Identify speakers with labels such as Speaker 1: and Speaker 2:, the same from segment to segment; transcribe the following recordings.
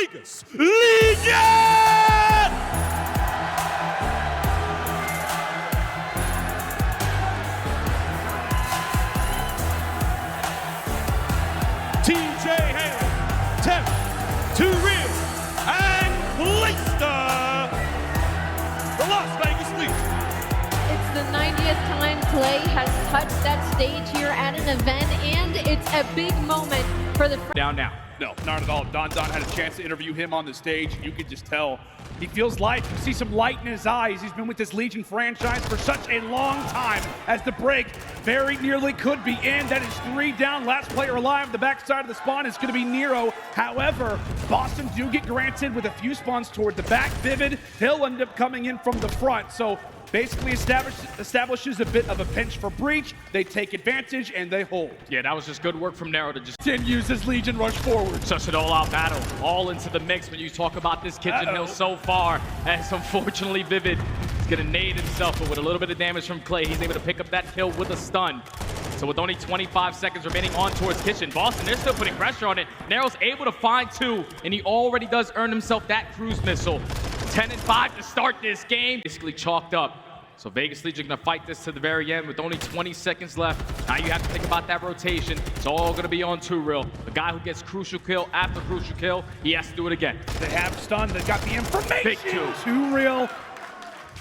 Speaker 1: Vegas Legion! TJ Hale, Temp, 2 Real, and Clayster, the Las Vegas Legion.
Speaker 2: It's the 90th time Clay has touched that stage here at an event, and it's a big moment for the...
Speaker 3: Down now. No, not at all. Don had a chance to interview him on the stage. You could just tell he feels light. You see some light in his eyes. He's been with this Legion franchise for such a long time, as the break very nearly could be in. That is 3 down. Last player alive. The backside of the spawn is going to be Nero. However, Boston do get granted with a few spawns toward the back. Vivid, he'll end up coming in from the front. So basically establishes a bit of a pinch for breach. They take advantage and they hold.
Speaker 4: Yeah, that was just good work from Nero to just
Speaker 3: Continues his Legion rush forward.
Speaker 4: such an all-out battle, all into the mix when you talk about this Kitchen Hill so far. As unfortunately Vivid is gonna nade himself, but with a little bit of damage from Clay, he's able to pick up that kill with a stun. So with only 25 seconds remaining on towards Kitchen, Boston, they're still putting pressure on it. Nero's able to find 2, and he already does earn himself that cruise missile. 10 and 5 to start this game. Basically chalked up. So Vegas Legion gonna fight this to the very end with only 20 seconds left. Now you have to think about that rotation. It's all gonna be on 2 Real. The guy who gets crucial kill after crucial kill, he has to do it again.
Speaker 3: They have stun, they've got the information.
Speaker 4: Big 2.
Speaker 3: 2 Real.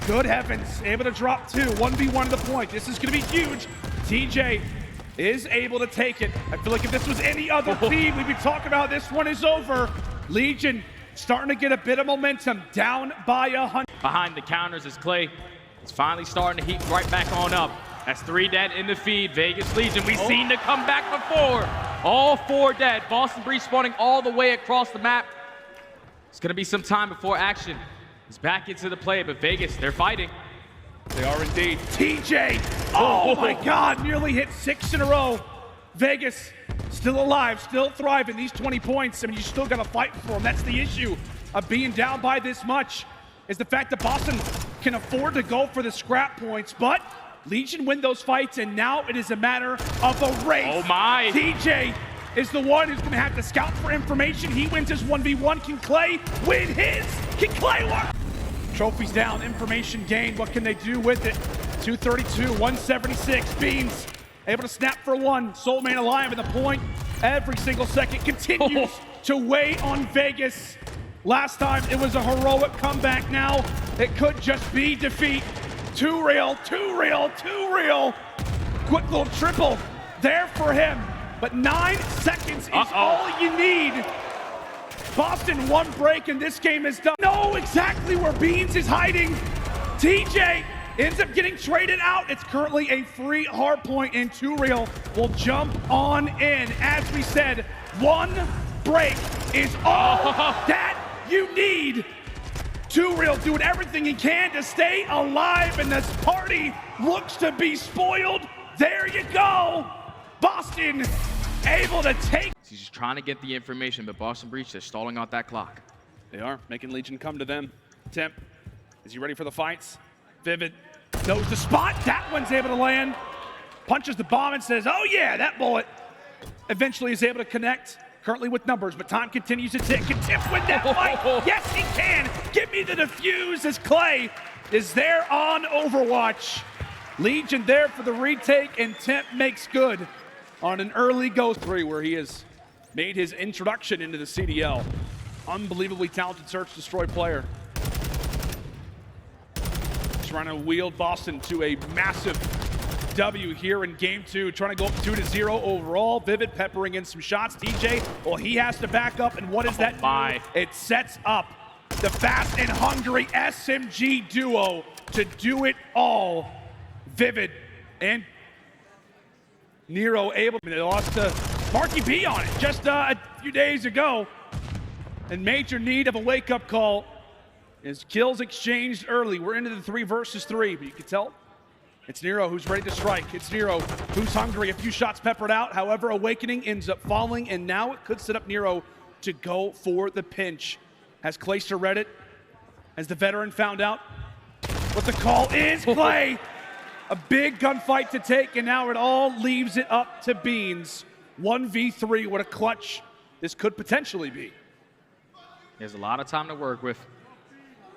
Speaker 3: Good heavens, able to drop 2. 1v1 to the point. This is gonna be huge. TJ is able to take it. I feel like if this was any other team, we'd be talking about this one is over. Legion starting to get a bit of momentum, down by 100.
Speaker 4: Behind the counters is Clay. It's finally starting to heat right back on up. That's 3 dead in the feed. Vegas Legion, we've seen the comeback before. All 4 dead. Boston Breach spawning all the way across the map. It's gonna be some time before action is back into the play, but Vegas, they're fighting.
Speaker 3: They are indeed. TJ, oh my God, nearly hit 6 in a row. Vegas, still alive, still thriving. These 20 points, I mean, you still gotta fight for them. That's the issue of being down by this much, is the fact that Boston can afford to go for the scrap points, but Legion win those fights, and now it is a matter of a race.
Speaker 4: Oh my.
Speaker 3: TJ is the one who's gonna have to scout for information. He wins his 1v1. Can Clay win his? Can Clay win? Trophies down, information gained. What can they do with it? 232, 176. Beans able to snap for 1. Soul Man alive in the point. Every single second continues to weigh on Vegas. Last time it was a heroic comeback. Now it could just be defeat. 2 Real, 2 Real, 2 Real. Quick little triple there for him. But 9 seconds is all you need. Boston 1 break and this game is done. Know exactly where Beans is hiding. TJ ends up getting traded out. It's currently a free hard point, and 2 Real will jump on in. As we said, 1 break is all that you need. 2 Real doing everything he can to stay alive, and this party looks to be spoiled. There you go. Boston able to take.
Speaker 4: He's just trying to get the information, but Boston Breach, they're stalling out that clock.
Speaker 3: They are making Legion come to them. Temp, is he ready for the fights? Vivid knows the spot. That one's able to land. Punches the bomb and says, oh yeah, that bullet. Eventually is able to connect. Currently with numbers, but time continues to tick. Can Temp win that fight? Yes, he can. Give me the defuse as Clay is there on Overwatch. Legion there for the retake, and Temp makes good on an early Ghost 3 where he has made his introduction into the CDL. Unbelievably talented search destroy player. Trying to wield Boston to a massive W here in game 2, trying to go up 2-0 overall. Vivid peppering in some shots. TJ, well, he has to back up, and what does that do? It sets up the fast and hungry SMG duo to do it all. Vivid and Nero able, they lost to Marky B on it just a few days ago. In major need of a wake-up call. His kills exchanged early. We're into the 3 versus 3, but you can tell it's Nero who's ready to strike. It's Nero who's hungry. A few shots peppered out. However, Awakening ends up falling, and now it could set up Nero to go for the pinch. Has Clayster read it? Has the veteran found out what the call is? Clay! A big gunfight to take, and now it all leaves it up to Beans. 1v3, what a clutch this could potentially be.
Speaker 4: He has a lot of time to work with.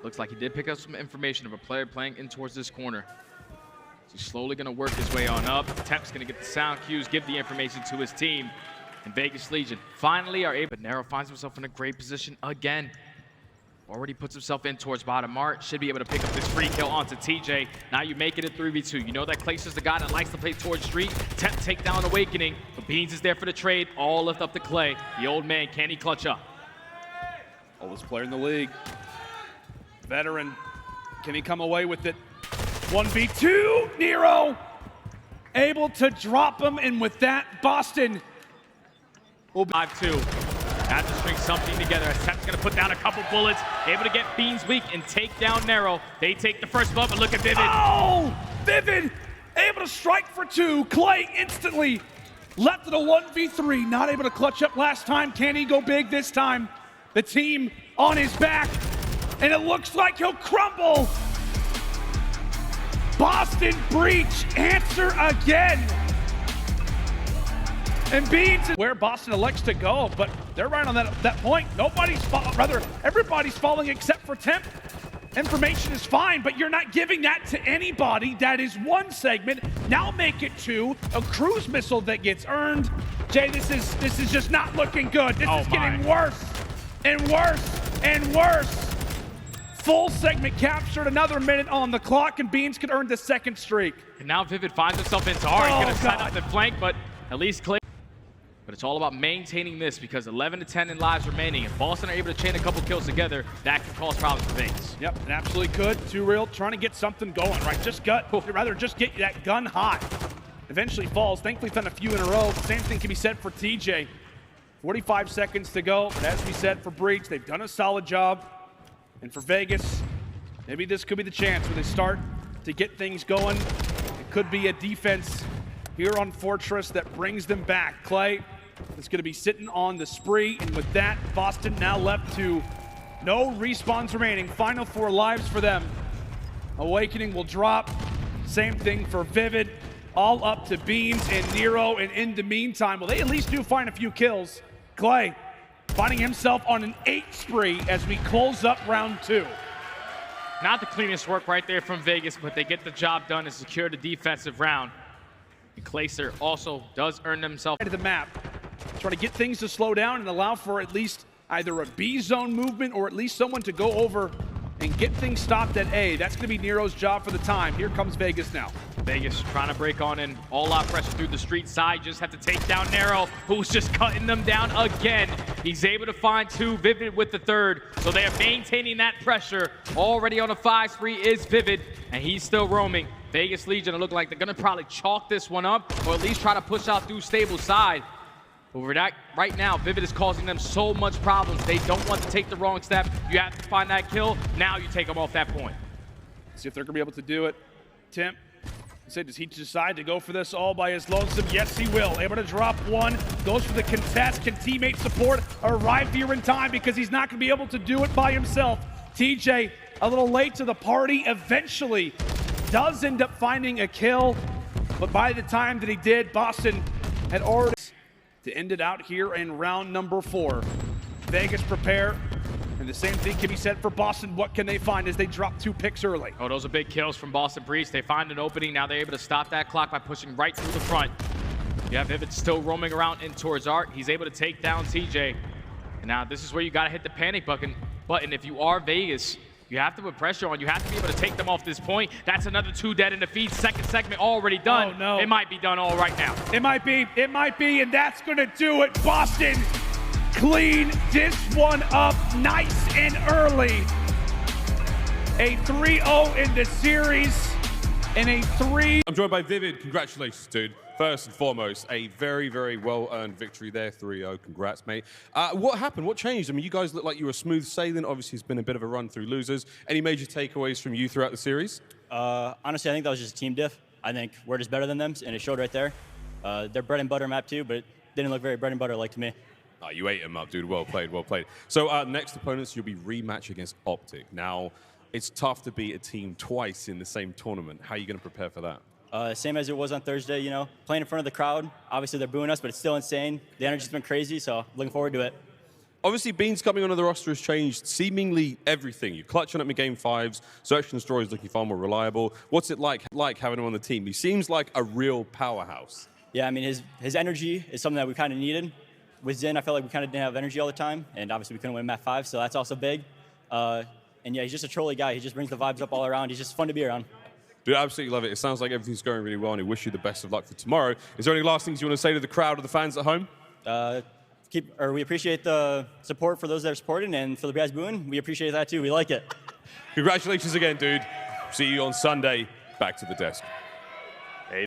Speaker 4: Looks like he did pick up some information of a player playing in towards this corner. So he's slowly going to work his way on up. Temp's going to get the sound cues, give the information to his team. And Vegas Legion finally are able. But Nero finds himself in a great position again. Already puts himself in towards bottom art. Should be able to pick up this free kill onto TJ. Now you make it a 3v2. You know that Clayster's the guy that likes to play towards street. Temp take down Awakening. But Beans is there for the trade. All lift up to Clay. The old man, can he clutch up?
Speaker 3: Oldest player in the league. Veteran. Can he come away with it? 1v2. Nero able to drop him. And with that, Boston will be
Speaker 4: 5-2. Have to string something together. Temp's gonna put down a couple bullets, able to get Beans weak and take down Nero. They take the first blow, but look at Vivid.
Speaker 3: Oh! Vivid able to strike for 2. Clay instantly left it a 1v3. Not able to clutch up last time. Can he go big this time? The team on his back, and it looks like he'll crumble. Boston Breach answer again. And Beans is where Boston elects to go, but they're right on that point. Everybody's falling except for Temp. Information is fine, but you're not giving that to anybody. That is one segment. Now make it 2. A cruise missile that gets earned. Jay, this is just not looking good. This is getting worse and worse and worse. Full segment captured, another minute on the clock, and Beans could earn the 2nd streak.
Speaker 4: And now Vivid finds himself in Tar. He's gonna set up the flank, but at least Clay. But it's all about maintaining this because 11 to 10 in lives remaining. If Boston are able to chain a couple kills together, that can cause problems for Vegas.
Speaker 3: Yep, it absolutely could. Too real, trying to get something going, right? Just get that gun hot. Eventually falls. Thankfully, done a few in a row. Same thing can be said for TJ. 45 seconds to go. But as we said for Breach, they've done a solid job. And for Vegas, maybe this could be the chance where they start to get things going. It could be a defense here on Fortress that brings them back. Clay is going to be sitting on the spree, and with that, Boston now left to no respawns remaining. Final 4 lives for them. Awakening will drop. Same thing for Vivid. All up to Beans and Nero, and in the meantime, well, they at least do find a few kills. Clay finding himself on an 8 spree as we close up round 2.
Speaker 4: Not the cleanest work right there from Vegas, but they get the job done and secure the defensive round. And Clayster also does earn himself
Speaker 3: to the map. Trying to get things to slow down and allow for at least either a B zone movement or at least someone to go over and get things stopped at A. That's going to be Nero's job for the time. Here comes Vegas now.
Speaker 4: Vegas trying to break on in. All out pressure through the street side. Just have to take down Nero, who's just cutting them down again. He's able to find 2. Vivid with the 3rd. So they are maintaining that pressure. Already on a 5 spree is Vivid, and he's still roaming. Vegas Legion look like they're going to probably chalk this one up, or at least try to push out through stable side. Over that, right now, Vivid is causing them so much problems. They don't want to take the wrong step. You have to find that kill. Now you take them off that point.
Speaker 3: See if they're going to be able to do it. Temp, does he decide to go for this all by his lonesome? Yes, he will. Able to drop 1. Goes for the contest. Can teammate support arrive here in time? Because he's not going to be able to do it by himself. TJ, a little late to the party. Eventually does end up finding a kill. But by the time that he did, Boston had already to end it out here in round number 4. Vegas prepare, and the same thing can be said for Boston. What can they find as they drop 2 picks early?
Speaker 4: Oh, those are big kills from Boston Breach. They find an opening. Now they're able to stop that clock by pushing right through the front. You have Vivid still roaming around in towards Art. He's able to take down TJ. And now this is where you got to hit the panic button. If you are Vegas, you have to put pressure on. You have to be able to take them off this point. That's another 2 dead in the feed. 2nd segment already done.
Speaker 3: Oh, no.
Speaker 4: It might be done all right now.
Speaker 3: It might be, and that's going to do it. Boston clean this one up nice and early. A 3-0 in the series, and a 3.
Speaker 5: I'm joined by Vivid. Congratulations, dude. First and foremost, a very, very well-earned victory there, 3-0. Congrats, mate. What happened? What changed? I mean, you guys look like you were smooth sailing. Obviously, it's been a bit of a run through losers. Any major takeaways from you throughout the series?
Speaker 6: Honestly, I think that was just a team diff. I think we're just better than them, and it showed right there. They're bread and butter map too, but it didn't look very bread and butter like to me.
Speaker 5: Oh, you ate him up, dude. Well played, well played. So next opponents, you'll be rematch against Optic. Now, it's tough to beat a team twice in the same tournament. How are you going to prepare for that?
Speaker 6: Same as it was on Thursday, you know, playing in front of the crowd. Obviously, they're booing us, but it's still insane. The energy's been crazy, so looking forward to it.
Speaker 5: Obviously, Beans coming onto the roster has changed seemingly everything. You're clutching up in game 5s. Search and Destroy is looking far more reliable. What's it like having him on the team? He seems like a real powerhouse.
Speaker 6: Yeah, I mean, his energy is something that we kind of needed. With Zen, I felt like we kind of didn't have energy all the time, and obviously we couldn't win map 5, so that's also big. And yeah, he's just a trolly guy. He just brings the vibes up all around. He's just fun to be around.
Speaker 5: Dude, I absolutely love it. It sounds like everything's going really well, and I wish you the best of luck for tomorrow. Is there any last things you want to say to the crowd or the fans at home?
Speaker 6: We appreciate the support for those that are supporting, and for the guys booing, we appreciate that too. We like it.
Speaker 5: Congratulations again, dude. See you on Sunday. Back to the desk.